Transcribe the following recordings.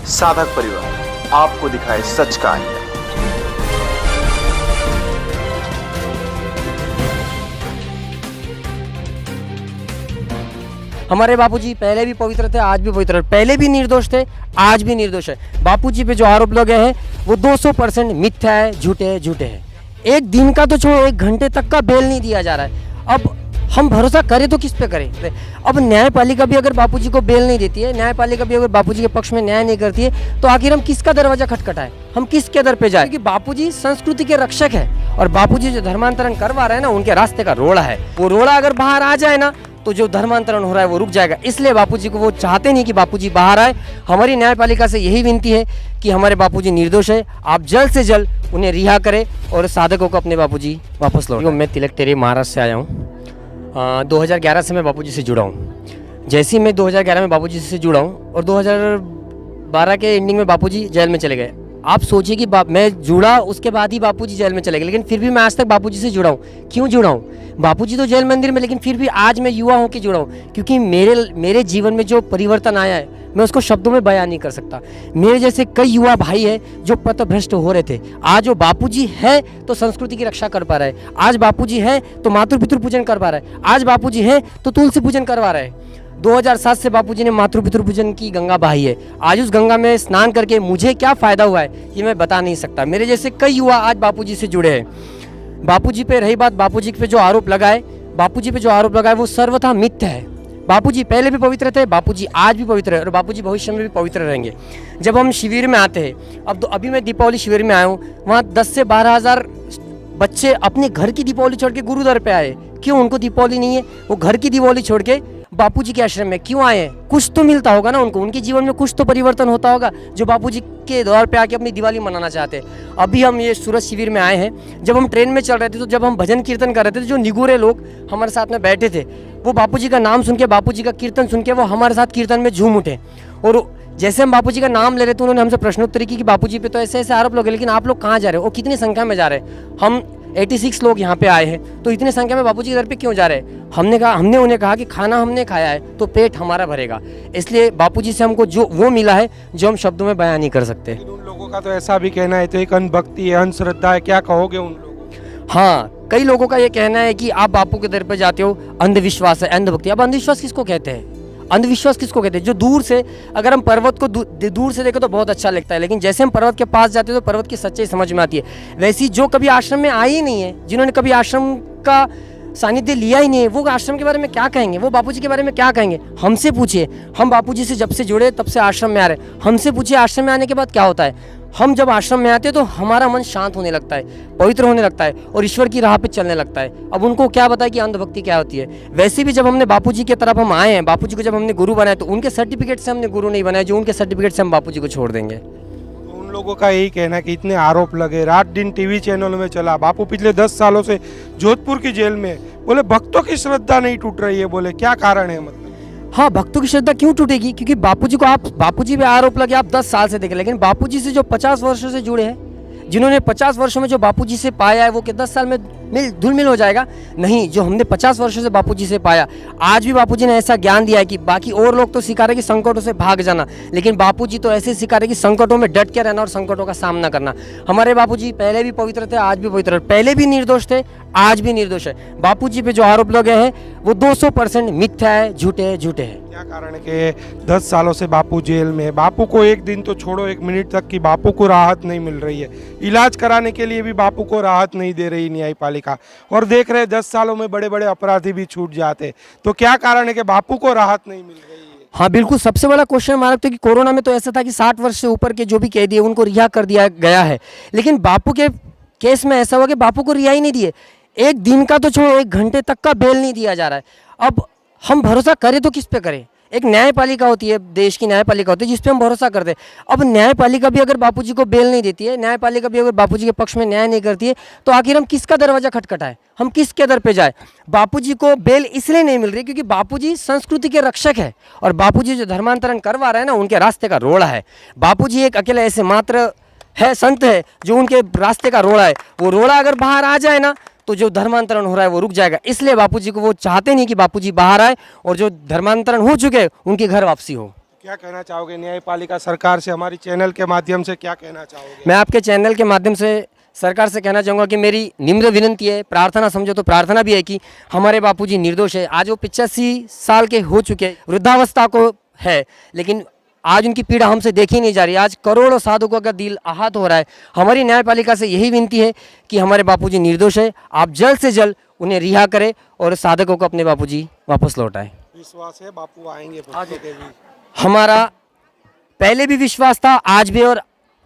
साधक परिवार आपको दिखाए सच का आईना। हमारे बापूजी पहले भी पवित्र थे, आज भी पवित्र है। पहले भी निर्दोष थे, आज भी निर्दोष है। बापूजी पे जो आरोप लगे हैं वो 200% मिथ्या है, झूठे हैं। एक दिन का तो छोड़ो, 1 घंटे तक का बेल नहीं दिया जा रहा है। अब हम भरोसा करें तो किस पे करें? अब न्यायपालिका भी अगर बापूजी को बेल नहीं देती है, न्यायपालिका भी अगर बापूजी के पक्ष में न्याय नहीं करती है, तो आखिर हम किसका दरवाजा खटखटाएं? हम किसके दर पे जाए? क्योंकि बापूजी संस्कृति के रक्षक है और बापूजी जो धर्मांतरण करवा रहे हैं ना, उनके रास्ते का रोड़ा है। वो रोड़ा अगर बाहर आ जाए ना, तो जो धर्मांतरण हो रहा है वो रुक जाएगा। इसलिए बापूजी को वो चाहते नहीं कि बापूजी बाहर आए। हमारी न्यायपालिका से यही विनती है कि हमारे बापूजी निर्दोष है, आप जल्द से जल्द उन्हें रिहा करें और साधकों को अपने बापूजी वापस लौटाएं। मैं तिलक तेरे महाराष्ट्र से आया हूँ। 2011 से मैं बापूजी से जुड़ा हूँ। जैसे ही मैं 2011 में बापूजी से जुड़ा हूँ और 2012 के एंडिंग में बापूजी जेल में चले गए। आप सोचिए कि मैं जुड़ा उसके बाद ही बापूजी जेल में चले गए, लेकिन फिर भी मैं आज तक बापूजी से जुड़ा हूँ। क्यों जुड़ा हूँ? बापूजी तो जेल मंदिर में, लेकिन फिर भी आज मैं युवा होकर जुड़ा हूँ, क्योंकि मेरे जीवन में जो परिवर्तन आया है मैं उसको शब्दों में बयान नहीं कर सकता। मेरे जैसे कई युवा भाई हैं जो पथभ्रष्ट हो रहे थे। आज वो बापूजी है तो संस्कृति की रक्षा कर पा रहे हैं। आज बापूजी है तो मातृ पितृ पूजन कर पा रहे हैं। आज बापूजी है तो तुलसी पूजन करवा रहे हैं। 2007 से बापूजी ने मातृ पितृ पूजन की गंगा बहाई है। आज उस गंगा में स्नान करके मुझे क्या फ़ायदा हुआ है ये मैं बता नहीं सकता। मेरे जैसे कई युवा आज बापूजी से जुड़े हैं। बापूजी पे रही बात, बापूजी पे जो आरोप लगाए, वो सर्वथा मिथ्या है। बापूजी पहले भी पवित्र थे, बापूजी आज भी पवित्र है और बापूजी भविष्य में भी पवित्र रहेंगे। जब हम शिविर में आते हैं, अभी मैं दीपावली शिविर में आया हूँ, वहाँ 10 से 12 हज़ार बच्चे अपने घर की दीपावली छोड़ के गुरुद्वार पे आए। क्यों? उनको दीपावली नहीं है, वो घर की दीपावली छोड़ के बापूजी के आश्रम में क्यों आए हैं? कुछ तो मिलता होगा ना उनको, उनके जीवन में कुछ तो परिवर्तन होता होगा जो बापूजी के द्वार पे आके अपनी दिवाली मनाना चाहते हैं। अभी हम ये सूरज शिविर में आए हैं। जब हम ट्रेन में चल रहे थे, तो जब हम भजन कीर्तन कर रहे थे, तो जो निगूरे लोग हमारे साथ में बैठे थे, वो बापूजी का नाम सुन के, बापूजी का कीर्तन सुन के वो हमारे साथ कीर्तन में झूम उठे। और जैसे हम बापूजी का नाम ले रहे थे, उन्होंने हमसे प्रश्नोत्तरी की कि बापूजी पे तो ऐसे ऐसे आरोप लगे, लेकिन आप लोग कहाँ जा रहे हो और कितनी संख्या में जा रहे हैं? हम 86 लोग यहाँ पे आए हैं, तो इतनी संख्या में बापूजी के दर पे क्यों जा रहे हैं? हमने उन्हें कहा कि खाना हमने खाया है तो पेट हमारा भरेगा। इसलिए बापूजी से हमको जो वो मिला है जो हम शब्दों में बयान नहीं कर सकते। उन लोगों का तो ऐसा भी कहना है तो एक अंधभक्ति है, अंधश्रद्धा है, क्या कहोगे उन लोगों को? हाँ, कई लोगों का ये कहना है कि आप बापू के दर पे जाते हो, अंधविश्वास है, अंधभक्ति। अब अंधविश्वास किसको कहते हैं? अंधविश्वास किसको कहते हैं? जो दूर से, अगर हम पर्वत को दूर से देखें तो बहुत अच्छा लगता है, लेकिन जैसे हम पर्वत के पास जाते हैं तो पर्वत की सच्चाई समझ में आती है। वैसी जो कभी आश्रम में आई ही नहीं है, जिन्होंने कभी आश्रम का सानिध्य लिया ही नहीं है, वो आश्रम के बारे में क्या कहेंगे? वो बापूजी के बारे में क्या कहेंगे? हमसे पूछिए। हम बापूजी से जब से जुड़े तब से आश्रम में आ रहे हैं। हमसे पूछिए आश्रम में आने के बाद क्या होता है। हम जब आश्रम में आते हैं तो हमारा मन शांत होने लगता है, पवित्र होने लगता है और ईश्वर की राह पे चलने लगता है। अब उनको क्या बताए कि अंधभक्ति क्या होती है। वैसे भी जब हमने बापूजी की तरफ हम आए हैं, बापूजी को जब हमने गुरु बनाया, तो उनके सर्टिफिकेट से हमने गुरु नहीं बनाया, जो उनके सर्टिफिकेट से हम बापूजी को छोड़ देंगे। तो उन लोगों का यही कहना है कि इतने आरोप लगे, रात दिन टीवी चैनलों में चला, बापू पिछले 10 सालों से जोधपुर की जेल में, बोले भक्तों की श्रद्धा नहीं टूट रही है, बोले क्या कारण है? मतलब हाँ, भक्तों की श्रद्धा क्यों टूटेगी? क्योंकि बापूजी पे आरोप लगे, आप 10 साल से देखें, लेकिन बापूजी से जो 50 वर्षों से जुड़े हैं, जिन्होंने 50 वर्षों में जो बापूजी से पाया है, वो कि 10 साल में धुल मिल हो जाएगा? नहीं, जो हमने 50 वर्षों से बापूजी से पाया, आज भी बापूजी ने ऐसा ज्ञान दिया है कि बाकी और लोग तो सिखा रहे कि संकटों से भाग जाना, लेकिन बापूजी तो ऐसे सिखा रहे कि संकटों में डट के रहना और संकटों का सामना करना। हमारे बापूजी पहले भी पवित्र थे, आज भी पवित्र है। पहले भी निर्दोष थे, आज भी निर्दोष है। बापूजी पे जो आरोप लगे हैं वो 200% मिथ्या है, झूठे हैं। क्या कारण है कि 10 सालों से बापू जेल में? बापू को एक दिन तो छोड़ो, 1 मिनट तक की बापू को राहत नहीं मिल रही है। इलाज कराने के लिए भी बापू को राहत नहीं दे रही न्यायपालिका, और देख रहे 10 सालों में बड़े बड़े अपराधी भी छूट जाते। तो क्या कारण है कि बापू को राहत नहीं मिल रही है? हाँ बिल्कुल, सबसे बड़ा क्वेश्चन हमारा तो कि कोरोना में तो ऐसा था कि 60 वर्ष से ऊपर के जो भी कैदी है उनको रिहा कर दिया गया है, लेकिन बापू के केस में ऐसा हुआ कि बापू को रिहाई नहीं दिए। एक दिन का तो छोड़ो, 1 घंटे तक का बेल नहीं दिया जा रहा है। अब हम भरोसा करें तो किस पे करें? एक न्यायपालिका होती है, देश की न्यायपालिका होती है जिस पे हम भरोसा करते हैं। अब न्यायपालिका भी अगर बापूजी को बेल नहीं देती है, न्यायपालिका भी अगर बापूजी के पक्ष में न्याय नहीं करती है, तो आखिर हम किसका दरवाजा खटखटाएं? हम किसके दर पे जाए? बापूजी को बेल इसलिए नहीं मिल रही क्योंकि बापूजी संस्कृति के रक्षक है और बापूजी जो धर्मांतरण करवा रहे हैं ना, उनके रास्ते का रोड़ा है। बापूजी एक अकेले ऐसे मात्र है, संत है, जो उनके रास्ते का रोड़ा है। वो रोड़ा अगर बाहर आ जाए ना, तो जो धर्मांतरण हो रहा है वो रुक जाएगा। इसलिए बापूजी को वो चाहते नहीं कि बापूजी बाहर आए और जो धर्मांतरण हो चुके हैं उनकी घर वापसी हो। क्या कहना चाहोगे न्यायपालिका सरकार से, हमारी चैनल के माध्यम से क्या कहना चाहोगे? मैं आपके चैनल के माध्यम से सरकार से कहना चाहूँगा कि मेरी निम्र विनंती है, प्रार्थना समझो तो प्रार्थना भी है कि हमारे बापूजी निर्दोष है। आज वो 85 साल के हो चुके हैं, वृद्धावस्था को है, लेकिन आज उनकी पीड़ा हमसे देखी नहीं जा रही। आज करोड़ों साधकों का दिल आहत हो रहा है। हमारी न्यायपालिका से यही विनती है कि हमारे बापूजी निर्दोष है, आप जल्द से जल्द उन्हें रिहा करें और साधकों को अपने बापूजी वापस लौटाएं। विश्वास है बापू आएंगे भक्तों के बीच? हमारा पहले भी विश्वास था, आज भी, और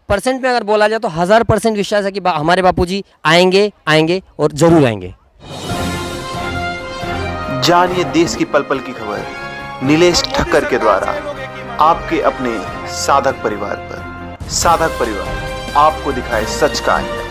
परसेंट में अगर बोला जाए तो 1000% विश्वास है कि हमारे बापूजी आएंगे और जरूर आएंगे। जानिए देश की पल पल की खबर नीलेश ठक्कर के द्वारा आपके अपने साधक परिवार पर। साधक परिवार आपको दिखाए सच का आईना।